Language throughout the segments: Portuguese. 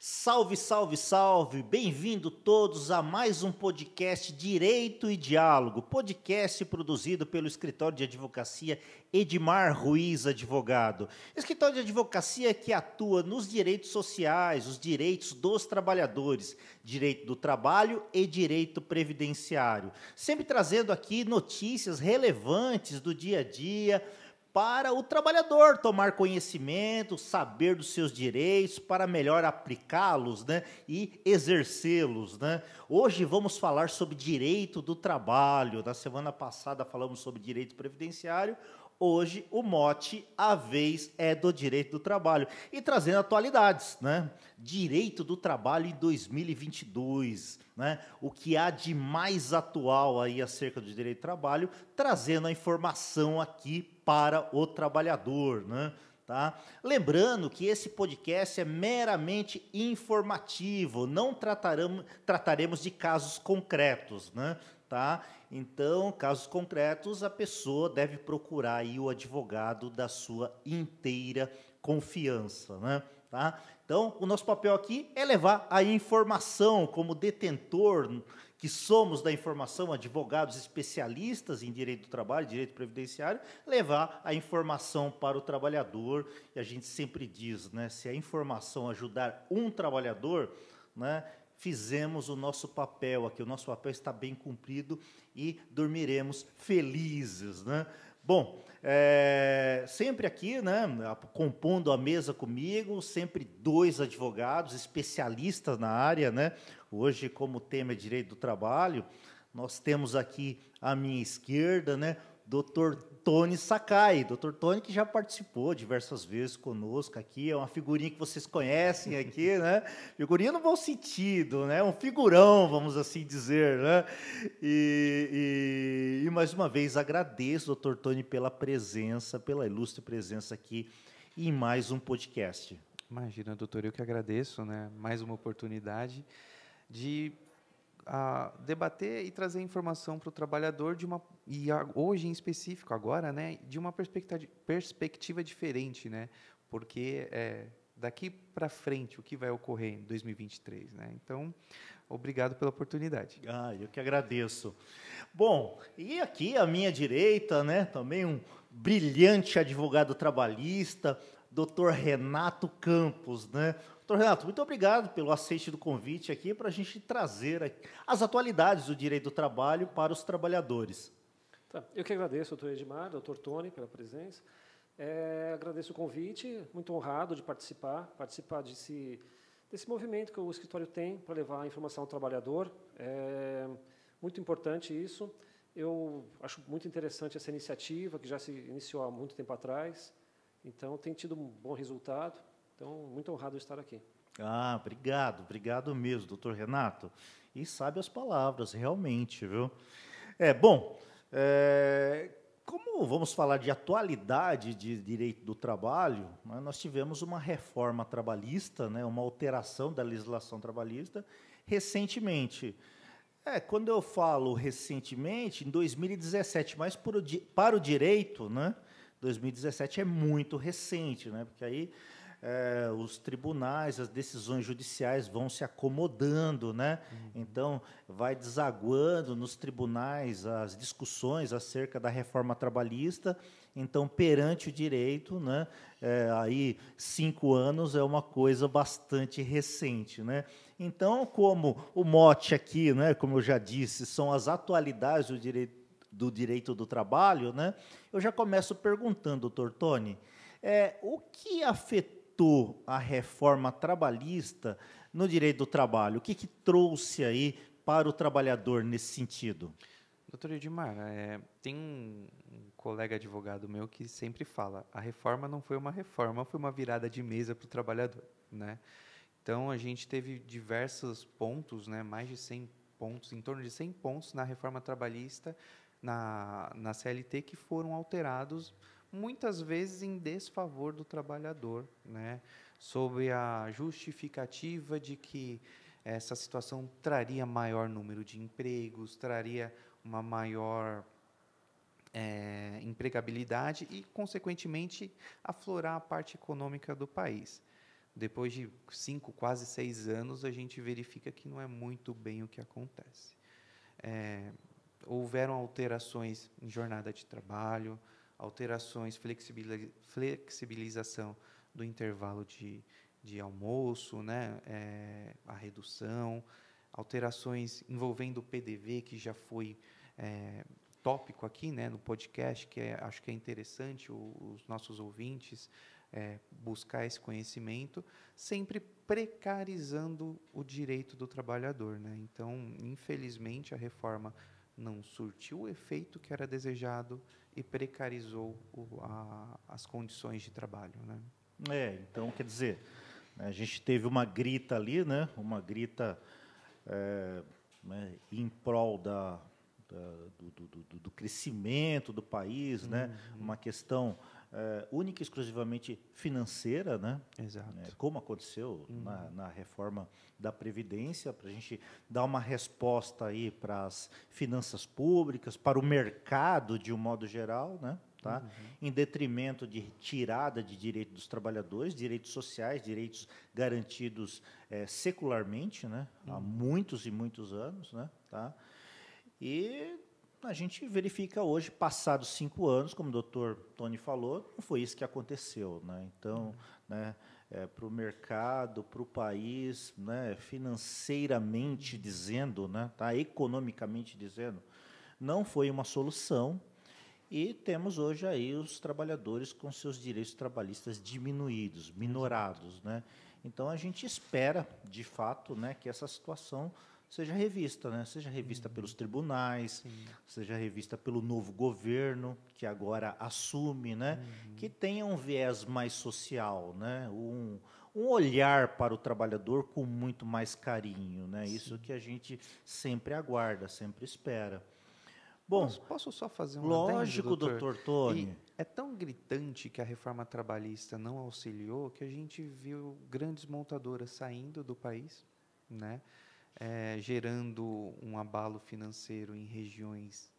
Salve, salve, salve! Bem-vindo todos a mais um podcast Direito e Diálogo, podcast produzido pelo Escritório de Advocacia Edmar Ruiz Advogado. Escritório de Advocacia que atua nos direitos sociais, os direitos dos trabalhadores, direito do trabalho e direito previdenciário. Sempre trazendo aqui notícias relevantes do dia a dia, para o trabalhador tomar conhecimento, saber dos seus direitos, para melhor aplicá-los, né, e exercê-los, né. Hoje vamos falar sobre direito do trabalho. Na semana passada falamos sobre direito previdenciário. Hoje o mote, a vez é do direito do trabalho. E trazendo atualidades, né? Direito do trabalho em 2022, né? O que há de mais atual aí acerca do direito do trabalho, trazendo a informação aqui para o trabalhador, né? Tá? Lembrando que esse podcast é meramente informativo, não trataremos de casos concretos, né? Tá? Então, casos concretos, a pessoa deve procurar aí o advogado da sua inteira confiança, né? Tá? Então, o nosso papel aqui é levar a informação como detentor, que somos da informação, advogados especialistas em direito do trabalho, direito previdenciário, levar a informação para o trabalhador. E a gente sempre diz, né, se a informação ajudar um trabalhador, né, fizemos o nosso papel aqui, o nosso papel está bem cumprido e dormiremos felizes, né? Bom, sempre aqui, né, compondo a mesa comigo, sempre dois advogados especialistas na área, né? Hoje, como tema é direito do trabalho, nós temos aqui à minha esquerda, né, Dr. Tony Sakai. Dr. Tony, que já participou diversas vezes conosco aqui, é uma figurinha que vocês conhecem aqui, né? Figurinha no bom sentido, né? Um figurão, vamos assim dizer, né? E mais uma vez agradeço, Dr. Tony, pela presença, pela ilustre presença aqui em mais um podcast. Imagina, doutor, eu que agradeço, né? Mais uma oportunidade de debater e trazer informação para o trabalhador hoje em específico agora, né, de uma perspectiva diferente, né, porque daqui para frente o que vai ocorrer em 2023, né? Então, obrigado pela oportunidade. Eu que agradeço. Bom, e aqui à minha direita, né, também um brilhante advogado trabalhista, Dr. Renato Campos, né? Doutor Renato, muito obrigado pelo aceite do convite aqui para a gente trazer as atualidades do direito do trabalho para os trabalhadores. Tá, eu que agradeço, doutor Edmar, doutor Tony, pela presença. Agradeço o convite, muito honrado de participar desse movimento que o escritório tem para levar a informação ao trabalhador. É muito importante isso. Eu acho muito interessante essa iniciativa, que já se iniciou há muito tempo atrás. Então, tem tido um bom resultado. Então, muito honrado de estar aqui. Obrigado mesmo, doutor Renato. E sabe as palavras, realmente, viu? Como vamos falar de atualidade de direito do trabalho, né, nós tivemos uma reforma trabalhista, né, uma alteração da legislação trabalhista recentemente. Quando eu falo recentemente, em 2017, mas para o direito, né, 2017 é muito recente, né, porque aí os tribunais, as decisões judiciais vão se acomodando, né? Então, vai desaguando nos tribunais as discussões acerca da reforma trabalhista. Então, perante o direito, né, aí 5 anos é uma coisa bastante recente, né? Então, como o mote aqui, né, como eu já disse, são as atualidades do direito do trabalho, né? Eu já começo perguntando, doutor Tony, o que afetou a reforma trabalhista no direito do trabalho? O que trouxe aí para o trabalhador nesse sentido? Doutor Edmar, tem um colega advogado meu que sempre fala, a reforma não foi uma reforma, foi uma virada de mesa para o trabalhador, né? Então, a gente teve diversos pontos, né, mais de 100 pontos, em torno de 100 pontos na reforma trabalhista, na CLT, que foram alterados muitas vezes em desfavor do trabalhador, né, sob a justificativa de que essa situação traria maior número de empregos, traria uma maior empregabilidade e, consequentemente, aflorar a parte econômica do país. Depois de 5, quase 6 anos, a gente verifica que não é muito bem o que acontece. Houveram alterações em jornada de trabalho, alterações, flexibilização do intervalo de almoço, né? A redução, alterações envolvendo o PDV, que já foi tópico aqui, né, no podcast, que acho que é interessante os nossos ouvintes buscar esse conhecimento, sempre precarizando o direito do trabalhador, né? Então, infelizmente, a reforma não surtiu o efeito que era desejado e precarizou as condições de trabalho, né? Então, quer dizer, a gente teve uma grita ali, né? Uma grita né, em prol do crescimento do país, né? Uma questão única e exclusivamente financeira, né? Exato. Como aconteceu na reforma da Previdência, para a gente dar uma resposta aí para as finanças públicas, para o mercado de um modo geral, né? Tá? Em detrimento de retirada de direitos dos trabalhadores, direitos sociais, direitos garantidos secularmente, né? Há muitos e muitos anos, né? Tá? E a gente verifica hoje, passados 5 anos, como o doutor Tony falou, não foi isso que aconteceu, né? Então, né, para o mercado, para o país, né, financeiramente dizendo, né, tá, economicamente dizendo, não foi uma solução. E temos hoje aí os trabalhadores com seus direitos trabalhistas diminuídos, minorados, né? Então a gente espera, de fato, né, que essa situação seja revista, né? Seja revista pelos tribunais, seja revista pelo novo governo que agora assume, né? Que tenha um viés mais social, né? Um olhar para o trabalhador com muito mais carinho, né? Isso que a gente sempre aguarda, sempre espera. Bom, posso só fazer um lógico, adendo, doutor Tony. E é tão gritante que a reforma trabalhista não auxiliou que a gente viu grandes montadoras saindo do país, né? Gerando um abalo financeiro em regiões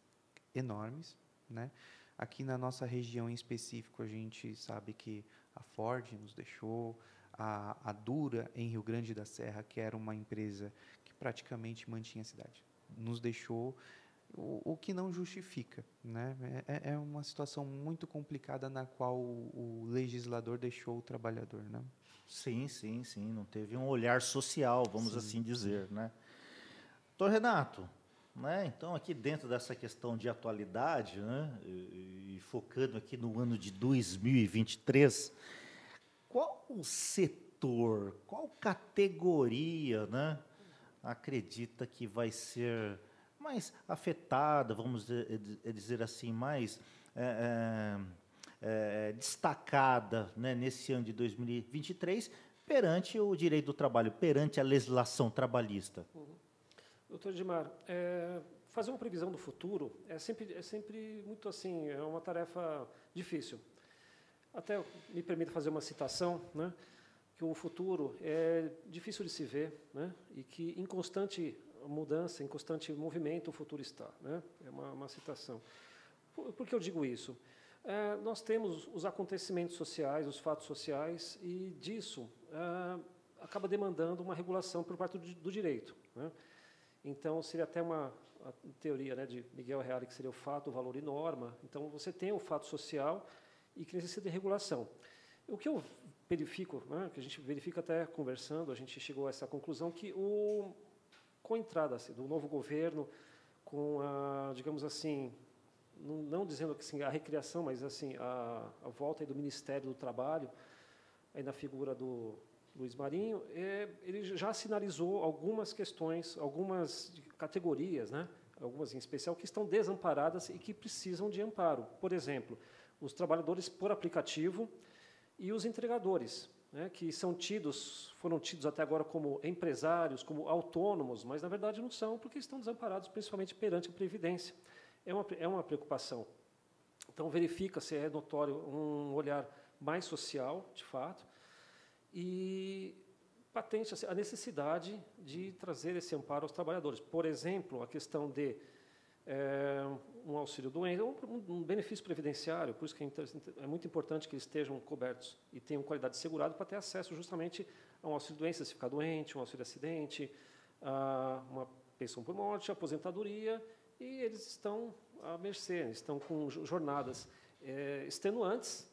enormes, né? Aqui na nossa região em específico, a gente sabe que a Ford nos deixou, a Dura, em Rio Grande da Serra, que era uma empresa que praticamente mantinha a cidade, nos deixou, o que não justifica, né? É uma situação muito complicada na qual o legislador deixou o trabalhador, né? Sim, não teve um olhar social, vamos assim dizer, né? Doutor Renato, né? Então aqui dentro dessa questão de atualidade, né? E focando aqui no ano de 2023, qual o setor, qual categoria, né, acredita que vai ser mais afetada, vamos dizer assim, mais destacada, né, nesse ano de 2023 perante o direito do trabalho, perante a legislação trabalhista? Doutor Edmar, fazer uma previsão do futuro é sempre muito assim, é uma tarefa difícil. Até me permita fazer uma citação, né, que o futuro é difícil de se ver, né, e que em constante mudança, em constante movimento o futuro está, né? É uma citação. Por que eu digo isso? Nós temos os acontecimentos sociais, os fatos sociais, e disso acaba demandando uma regulação por parte do direito, né? Então, seria até uma teoria, né, de Miguel Reale, que seria o fato, o valor e norma. Então, você tem o fato social e que necessita de regulação. O que eu verifico, né, que a gente verifica até conversando, a gente chegou a essa conclusão que com a entrada assim, do novo governo, com a, digamos assim, não dizendo que assim, a recriação, mas assim a volta aí do Ministério do Trabalho, aí na figura do Luiz Marinho, ele já sinalizou algumas questões, algumas categorias, né, algumas em especial, que estão desamparadas e que precisam de amparo. Por exemplo, os trabalhadores por aplicativo e os entregadores, né, que foram tidos até agora como empresários, como autônomos, mas, na verdade, não são, porque estão desamparados, principalmente perante a Previdência. É uma preocupação. Então, verifica-se, é notório, um olhar mais social, de fato, e patente a necessidade de trazer esse amparo aos trabalhadores. Por exemplo, a questão de um auxílio doença, um benefício previdenciário, por isso que é muito importante que eles estejam cobertos e tenham qualidade de segurado para ter acesso justamente a um auxílio doença, se ficar doente, um auxílio acidente, a uma pensão por morte, aposentadoria, e eles estão à mercê, estão com jornadas extenuantes,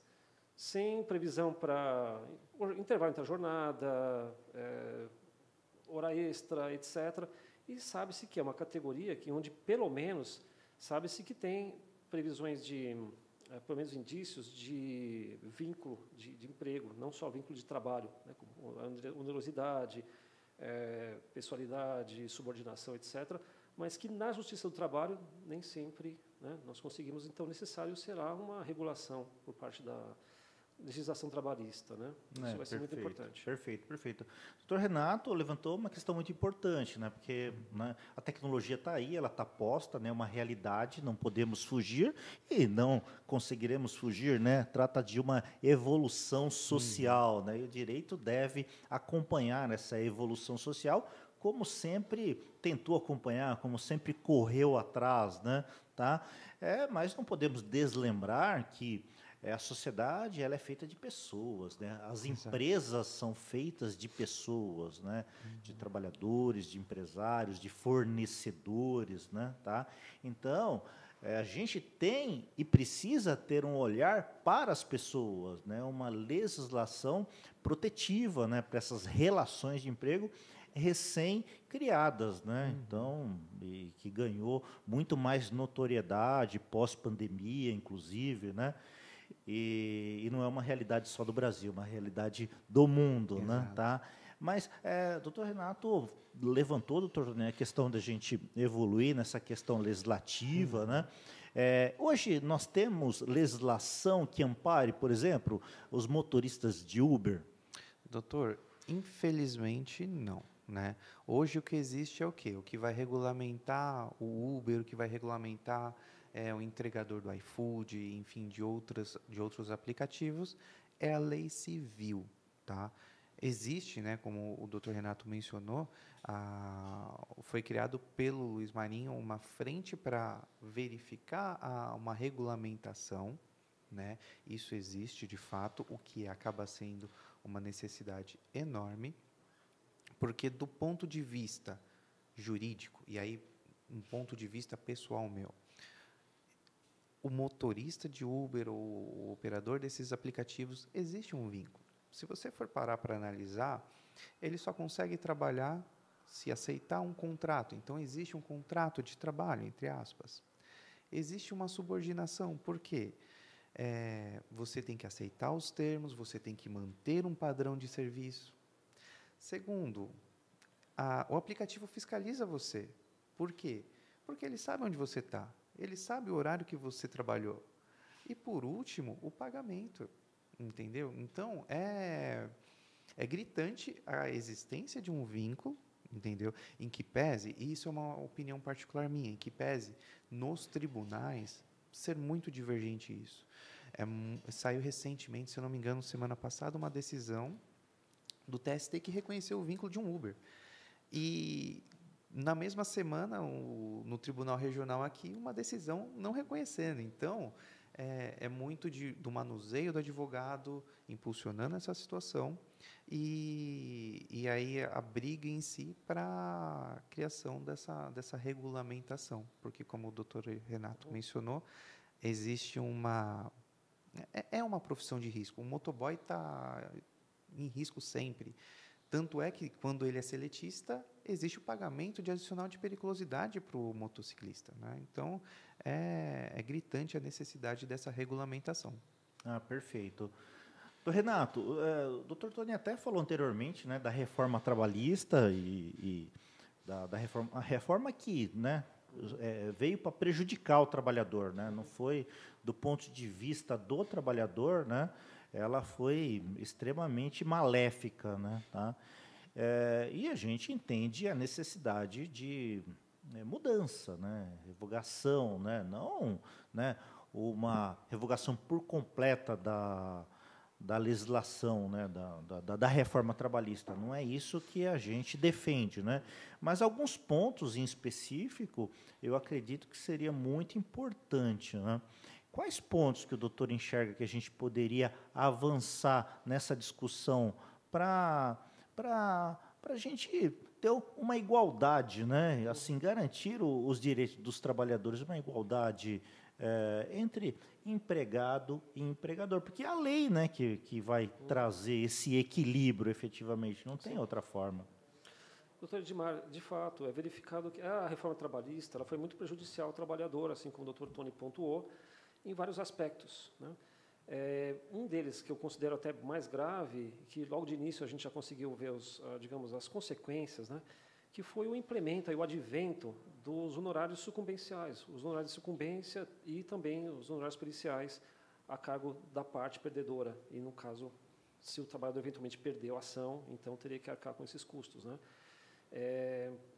sem previsão para intervalo entre a jornada, hora extra, etc. E sabe-se que é uma categoria onde, pelo menos, sabe-se que tem previsões de, pelo menos indícios de vínculo de emprego, não só vínculo de trabalho, né, como onerosidade, pessoalidade, subordinação, etc., mas que na Justiça do Trabalho nem sempre, né, nós conseguimos, então, necessário será uma regulação por parte da legislação trabalhista, né? Isso vai ser muito importante. Perfeito. O doutor Renato levantou uma questão muito importante, né? Porque, né, a tecnologia está aí, ela está posta, né? Uma realidade, não podemos fugir e não conseguiremos fugir, né? Trata de uma evolução social, né? E o direito deve acompanhar essa evolução social, como sempre tentou acompanhar, como sempre correu atrás, né? Tá? Mas não podemos deslembrar que a sociedade, ela é feita de pessoas, né? As empresas são feitas de pessoas, né? De trabalhadores, de empresários, de fornecedores, né? Tá? Então, a gente tem e precisa ter um olhar para as pessoas, né? Uma legislação protetiva, né? Para essas relações de emprego recém-criadas, né? Então, e que ganhou muito mais notoriedade pós-pandemia, inclusive, né? E não é uma realidade só do Brasil, uma realidade do mundo, né? Tá? Mas, doutor Renato levantou, doutor, né, a questão da gente evoluir nessa questão legislativa, né? Hoje nós temos legislação que ampare, por exemplo, os motoristas de Uber? Doutor, infelizmente não, né? Hoje o que existe é o quê? O que vai regulamentar o Uber, o que vai regulamentar o entregador do iFood, enfim, de outros aplicativos, é a lei civil, tá? Existe, né, como o Dr. Renato mencionou, foi criado pelo Luiz Marinho uma frente para verificar uma regulamentação, né? Isso existe de fato, o que acaba sendo uma necessidade enorme, porque do ponto de vista jurídico, e aí um ponto de vista pessoal meu, o motorista de Uber ou o operador desses aplicativos, existe um vínculo. Se você for parar para analisar, ele só consegue trabalhar se aceitar um contrato. Então, existe um contrato de trabalho, entre aspas. Existe uma subordinação, por quê? Você tem que aceitar os termos, você tem que manter um padrão de serviço. Segundo, o aplicativo fiscaliza você. Por quê? Porque ele sabe onde você está. Ele sabe o horário que você trabalhou. E, por último, o pagamento, entendeu? Então, é gritante a existência de um vínculo, entendeu? Em que pese, e isso é uma opinião particular minha, em que pese nos tribunais ser muito divergente isso. Saiu recentemente, se eu não me engano, semana passada, uma decisão do TST que reconheceu o vínculo de um Uber. E na mesma semana, no Tribunal Regional aqui, uma decisão não reconhecendo. Então, é muito do manuseio do advogado impulsionando essa situação e aí a briga em si para a criação dessa regulamentação. Porque, como o doutor Renato mencionou, existe uma profissão de risco. O motoboy está em risco sempre. Tanto é que, quando ele é seletista, existe o pagamento de adicional de periculosidade para o motociclista, né? Então, é gritante a necessidade dessa regulamentação. Perfeito. Renato, o doutor Tony até falou anteriormente, né, da reforma trabalhista e da reforma, a reforma que, né, veio para prejudicar o trabalhador, né? Não foi do ponto de vista do trabalhador, né? Ela foi extremamente maléfica, né? Tá? E a gente entende a necessidade de mudança, né? Revogação, né? Não, né, uma revogação por completa da legislação, né, da reforma trabalhista. Não é isso que a gente defende, né? Mas alguns pontos em específico, eu acredito que seria muito importante, né? Quais pontos que o doutor enxerga que a gente poderia avançar nessa discussão para a gente ter uma igualdade, né? Assim, garantir os direitos dos trabalhadores, uma igualdade entre empregado e empregador, porque é a lei, né, que vai trazer esse equilíbrio efetivamente, não tem outra forma. Doutor Edmar, de fato, é verificado que a reforma trabalhista ela foi muito prejudicial ao trabalhador, assim como o doutor Tony pontuou, em vários aspectos, né? Um deles, que eu considero até mais grave, que logo de início a gente já conseguiu ver digamos, as consequências, né? Que foi o implemento, o advento dos honorários sucumbenciais, os honorários de sucumbência e também os honorários periciais a cargo da parte perdedora. E, no caso, se o trabalhador eventualmente perdeu a ação, então teria que arcar com esses custos, né?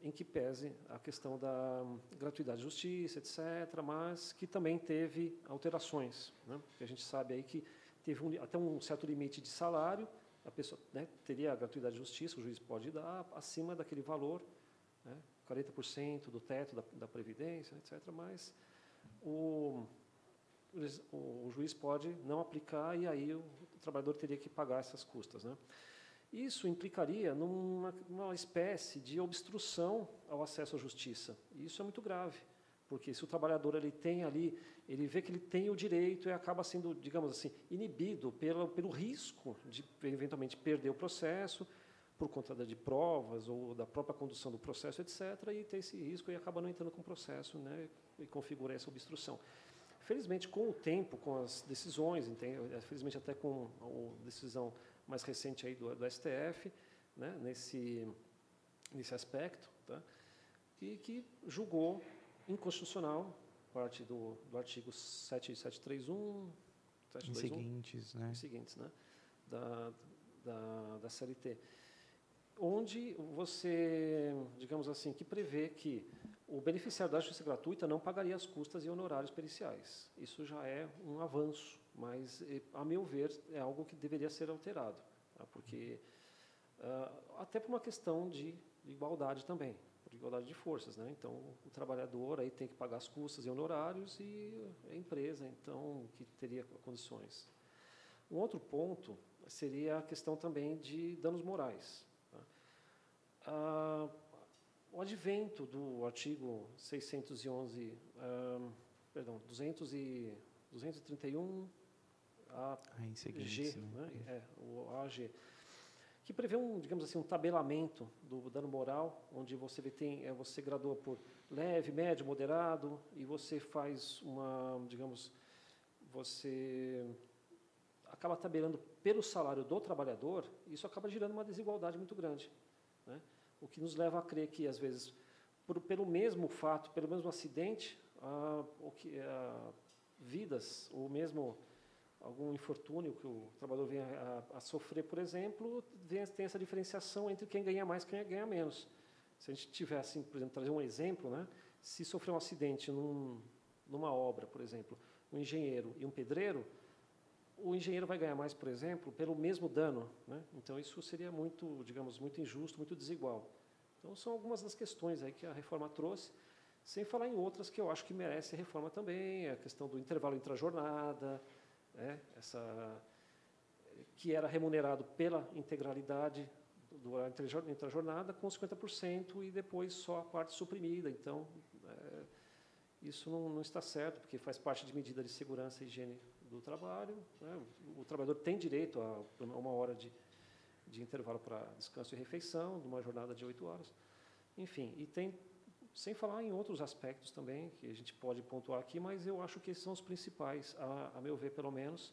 Em que pese a questão da gratuidade de justiça, etc., mas que também teve alterações, né? Porque a gente sabe aí que teve até um certo limite de salário, a pessoa, né, teria a gratuidade de justiça, o juiz pode dar acima daquele valor, né, 40% do teto da Previdência, etc., mas o juiz pode não aplicar e aí o trabalhador teria que pagar essas custas, né? Isso implicaria numa espécie de obstrução ao acesso à justiça. E isso é muito grave, porque se o trabalhador ele vê que ele tem o direito e acaba sendo, digamos assim, inibido pelo risco de eventualmente perder o processo por conta de provas ou da própria condução do processo, etc., e ter esse risco e acaba não entrando com o processo, né, e configura essa obstrução. Felizmente, com o tempo, com as decisões, felizmente até com a decisão mais recente aí do STF, né, nesse aspecto, tá, e que julgou inconstitucional, parte do artigo 7731, 721, seguintes, né, da CLT, onde você, digamos assim, que prevê que o beneficiário da justiça gratuita não pagaria as custas e honorários periciais. Isso já é um avanço, mas, a meu ver, é algo que deveria ser alterado, tá? Porque, até por uma questão de igualdade também, por igualdade de forças, né? Então, o trabalhador aí tem que pagar as custas e honorários e a empresa, então, que teria condições. Um outro ponto seria a questão também de danos morais, tá? O advento do artigo 611, 231 AG, né? O AG, que prevê digamos assim, um tabelamento do dano moral, onde você você gradua por leve, médio, moderado, e você faz você acaba tabelando pelo salário do trabalhador, e isso acaba gerando uma desigualdade muito grande, né? O que nos leva a crer que, às vezes, pelo mesmo fato, pelo mesmo acidente, vidas, ou mesmo algum infortúnio que o trabalhador venha a sofrer, por exemplo, tem essa diferenciação entre quem ganha mais e quem ganha menos. Se a gente tiver, assim, por exemplo, trazer um exemplo, né, se sofrer um acidente numa obra, por exemplo, um engenheiro e um pedreiro, o engenheiro vai ganhar mais, por exemplo, pelo mesmo dano, né? Então, isso seria muito, digamos, muito injusto, muito desigual. Então, são algumas das questões aí que a reforma trouxe, sem falar em outras que eu acho que merecem reforma também, a questão do intervalo intra-jornada, né? Que era remunerado pela integralidade do horário intra-jornada com 50% e depois só a parte suprimida. Então, isso não está certo, porque faz parte de medida de segurança e higiene do trabalho, né? O trabalhador tem direito a uma hora de intervalo para descanso e refeição, de uma jornada de 8 horas. Enfim, e tem, sem falar em outros aspectos também, que a gente pode pontuar aqui, mas eu acho que esses são os principais, a meu ver, pelo menos,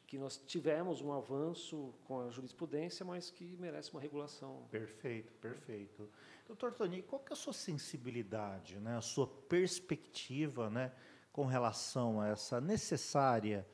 que nós tivemos um avanço com a jurisprudência, mas que merece uma regulação. Perfeito, perfeito. Doutor Tony, qual que é a sua sensibilidade, né, a sua perspectiva, né, com relação a essa necessária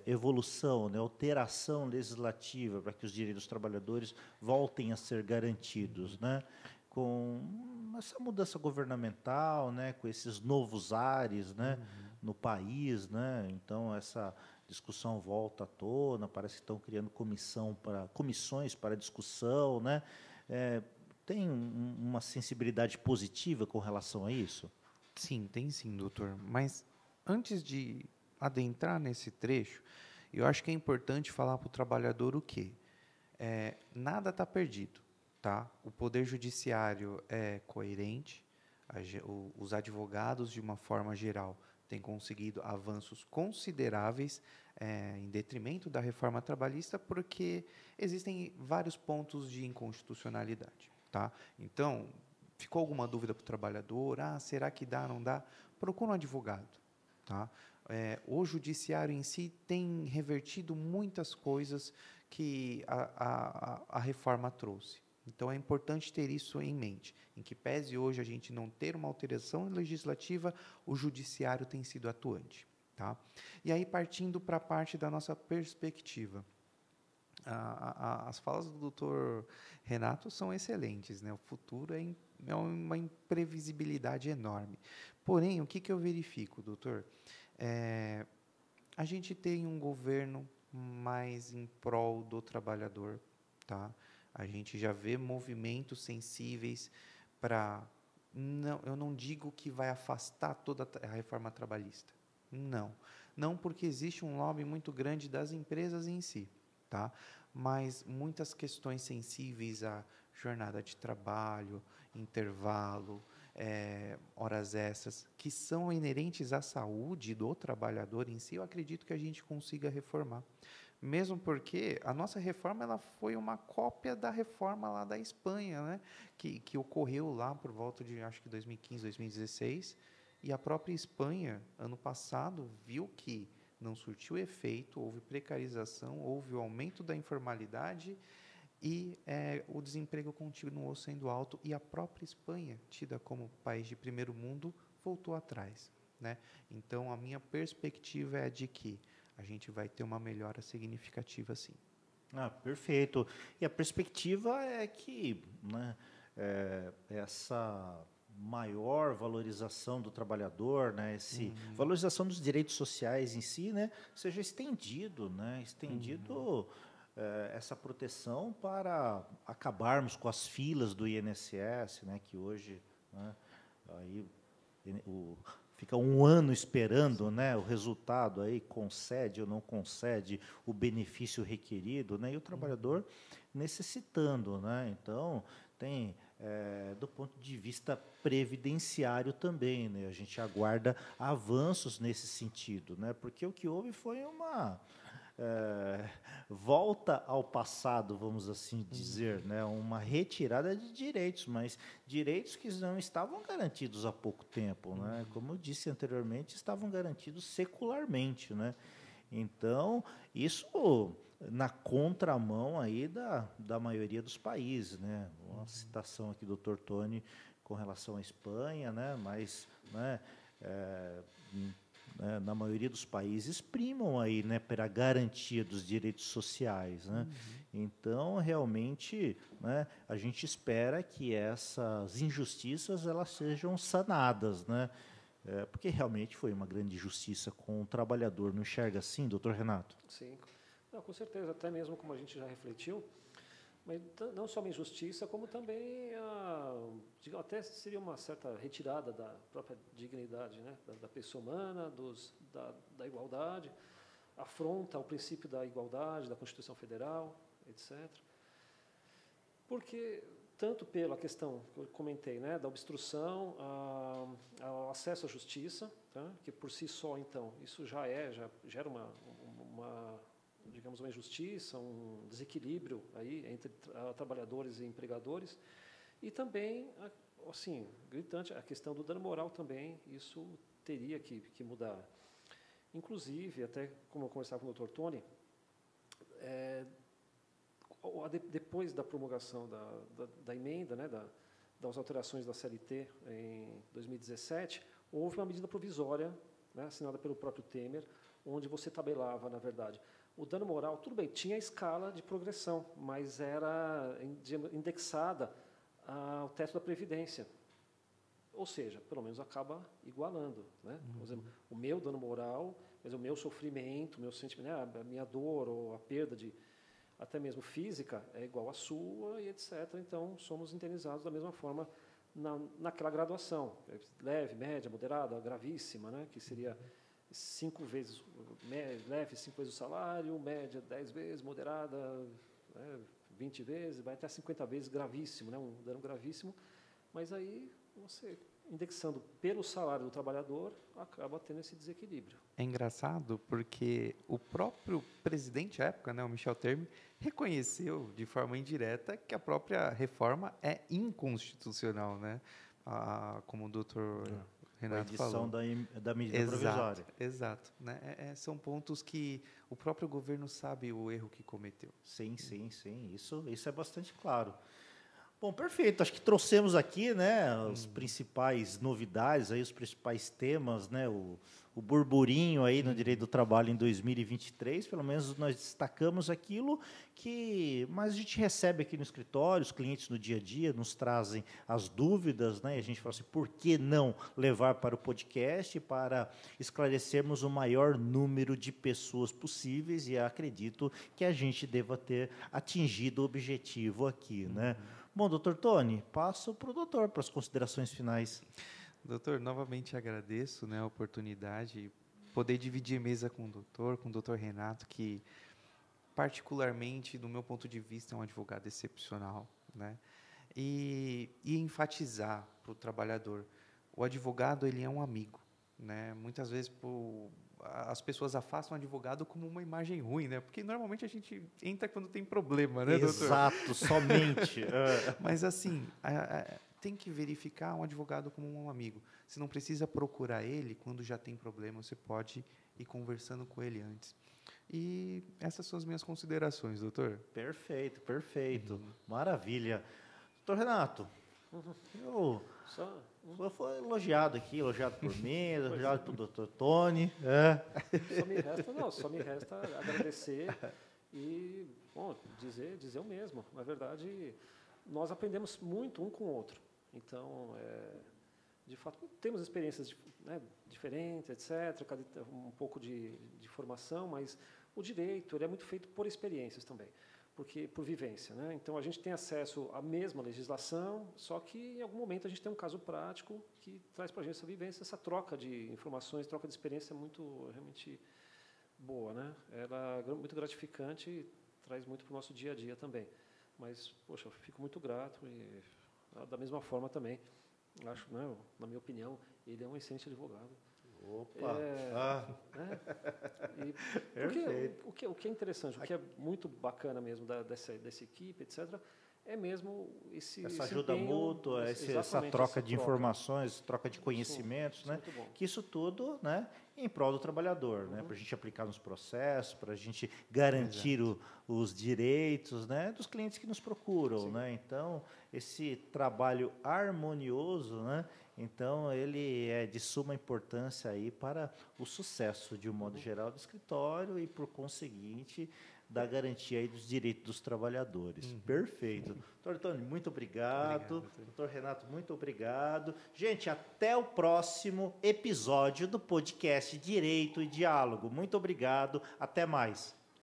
evolução, né, alteração legislativa para que os direitos dos trabalhadores voltem a ser garantidos, né, com essa mudança governamental, né, com esses novos ares, né, no país, né, então essa discussão volta à tona, parece que estão criando comissões para discussão, né? Tem uma sensibilidade positiva com relação a isso? Sim, tem sim, doutor. Mas antes de adentrar nesse trecho, eu acho que é importante falar para o trabalhador o quê? Nada está perdido, tá? O Poder Judiciário é coerente, os advogados, de uma forma geral, têm conseguido avanços consideráveis em detrimento da reforma trabalhista, porque existem vários pontos de inconstitucionalidade, tá? Então, ficou alguma dúvida para o trabalhador? Será que dá, não dá? Procura um advogado, tá? O judiciário em si tem revertido muitas coisas que a reforma trouxe. Então, é importante ter isso em mente. Em que pese hoje a gente não ter uma alteração legislativa, o judiciário tem sido atuante, tá? E aí, partindo para a parte da nossa perspectiva, as falas do doutor Renato são excelentes, né? O futuro é uma imprevisibilidade enorme. Porém, o que eu verifico, doutor? A gente tem um governo mais em prol do trabalhador, tá? A gente já vê movimentos sensíveis para... eu não digo que vai afastar toda a reforma trabalhista. Não porque existe um lobby muito grande das empresas em si, tá? Mas muitas questões sensíveis à jornada de trabalho, intervalo, horas extras, que são inerentes à saúde do trabalhador em si, eu acredito que a gente consiga reformar. Mesmo porque a nossa reforma ela foi uma cópia da reforma lá da Espanha, né? que ocorreu lá por volta de, acho que 2015, 2016, e a própria Espanha, ano passado, viu que não surtiu efeito, houve precarização, houve o aumento da informalidade e o desemprego continuou sendo alto, e a própria Espanha, tida como país de primeiro mundo, voltou atrás, né? Então, a minha perspectiva é de que a gente vai ter uma melhora significativa, sim. Perfeito. E a perspectiva é que, né, essa maior valorização do trabalhador, né, valorização dos direitos sociais em si, né, seja estendido, né, essa proteção para acabarmos com as filas do INSS, né, que hoje, né, aí fica um ano esperando, né, o resultado, aí concede ou não concede o benefício requerido, né, e o trabalhador necessitando, né? Então, tem, do ponto de vista previdenciário também, né, a gente aguarda avanços nesse sentido, né, porque o que houve foi uma volta ao passado, vamos assim dizer, né? Uma retirada de direitos, mas direitos que não estavam garantidos há pouco tempo, né? Como eu disse anteriormente, estavam garantidos secularmente, né? Então, isso na contramão aí da maioria dos países, né? Uma citação aqui do Dr. Tony com relação à Espanha, né? Mas, né, na maioria dos países primam aí, né, para a garantia dos direitos sociais, né? Então, realmente, né, a gente espera que essas injustiças elas sejam sanadas, né? Porque realmente foi uma grande injustiça com o trabalhador. Não enxerga assim, doutor Renato? Sim, não, com certeza, até mesmo como a gente já refletiu, mas não só uma injustiça, como também até seria uma certa retirada da própria dignidade, né, da pessoa humana, da igualdade, afronta ao princípio da igualdade, da Constituição Federal, etc. Porque, tanto pela questão que eu comentei, né, da obstrução ao acesso à justiça, tá, que por si só, então, isso já gera digamos, uma injustiça, um desequilíbrio aí entre trabalhadores e empregadores, e também, assim, gritante, a questão do dano moral também, isso teria que mudar. Inclusive, até como eu conversava com o Dr. Tony, depois da promulgação da emenda, né, das alterações da CLT em 2017, houve uma medida provisória, né, assinada pelo próprio Temer, onde você tabelava, na verdade, o dano moral, tudo bem, tinha escala de progressão, mas era indexada ao teto da Previdência. Ou seja, pelo menos acaba igualando, né? Por exemplo, o meu dano moral mas o meu sofrimento, o meu sentimento, né, a minha dor ou a perda até mesmo física é igual à sua e etc. Então, somos indenizados da mesma forma naquela graduação, leve, média, moderada, gravíssima, né, que seria 5 vezes leve, 5 vezes o salário, média 10 vezes, moderada, né, 20 vezes, vai até 50 vezes, gravíssimo, né, um dano gravíssimo, mas aí você, indexando pelo salário do trabalhador, acaba tendo esse desequilíbrio. É engraçado porque o próprio presidente à época, né, o Michel Temer, reconheceu de forma indireta que a própria reforma é inconstitucional, né? Como o doutor Renato falou. A edição da medida provisória. Exato. Né? São pontos que o próprio governo sabe o erro que cometeu. Sim. Isso é bastante claro. Bom, perfeito. Acho que trouxemos aqui, né, as principais novidades, aí, os principais temas, né, o burburinho aí no direito do trabalho em 2023. Pelo menos nós destacamos aquilo que mais a gente recebe aqui no escritório, os clientes no dia a dia nos trazem as dúvidas, né, e a gente fala assim, por que não levar para o podcast para esclarecermos o maior número de pessoas possíveis, e acredito que a gente deva ter atingido o objetivo aqui, né? Bom, doutor Tony, passo para o doutor para as considerações finais. Doutor, novamente agradeço, né, a oportunidade, poder dividir mesa com o doutor Renato, que particularmente, do meu ponto de vista, é um advogado excepcional, né? E enfatizar para o trabalhador, o advogado ele é um amigo, né? Muitas vezes as pessoas afastam o advogado como uma imagem ruim, né? Porque normalmente a gente entra quando tem problema, né, doutor? Exato, somente. Mas assim, tem que verificar um advogado como um amigo. Você não precisa procurar ele quando já tem problema, você pode ir conversando com ele antes. E essas são as minhas considerações, doutor. Perfeito. Maravilha. Doutor Renato, eu fui elogiado aqui, elogiado por mim, elogiado pelo doutor Tony. Só me resta agradecer e, bom, dizer o mesmo. Na verdade, nós aprendemos muito um com o outro. Então, de fato, temos experiências, né, diferentes, etc., um pouco de formação, mas o direito ele é muito feito por experiências também, por vivência, né? Então, a gente tem acesso à mesma legislação, só que, em algum momento, a gente tem um caso prático que traz para a gente essa vivência, essa troca de informações, troca de experiência muito, realmente, boa, né? Ela é muito gratificante e traz muito para o nosso dia a dia também. Mas, poxa, eu fico muito grato e, da mesma forma também, acho, né, na minha opinião, ele é um excelente advogado. Opa! Né? O que é interessante, o que é muito bacana mesmo dessa equipe, etc., é mesmo essa ajuda mútua, essa troca de informações, troca de conhecimentos, né? Que isso tudo, né, em prol do trabalhador, né, para a gente aplicar nos processos, para a gente garantir os direitos, né, dos clientes que nos procuram, né? Então, esse trabalho harmonioso, né, então ele é de suma importância aí para o sucesso, de um modo geral, do escritório e, por conseguinte, da garantia aí dos direitos dos trabalhadores. Perfeito. Doutor Tony, muito obrigado. Doutor Renato, muito obrigado. Gente, até o próximo episódio do podcast Direito e Diálogo. Muito obrigado. Até mais.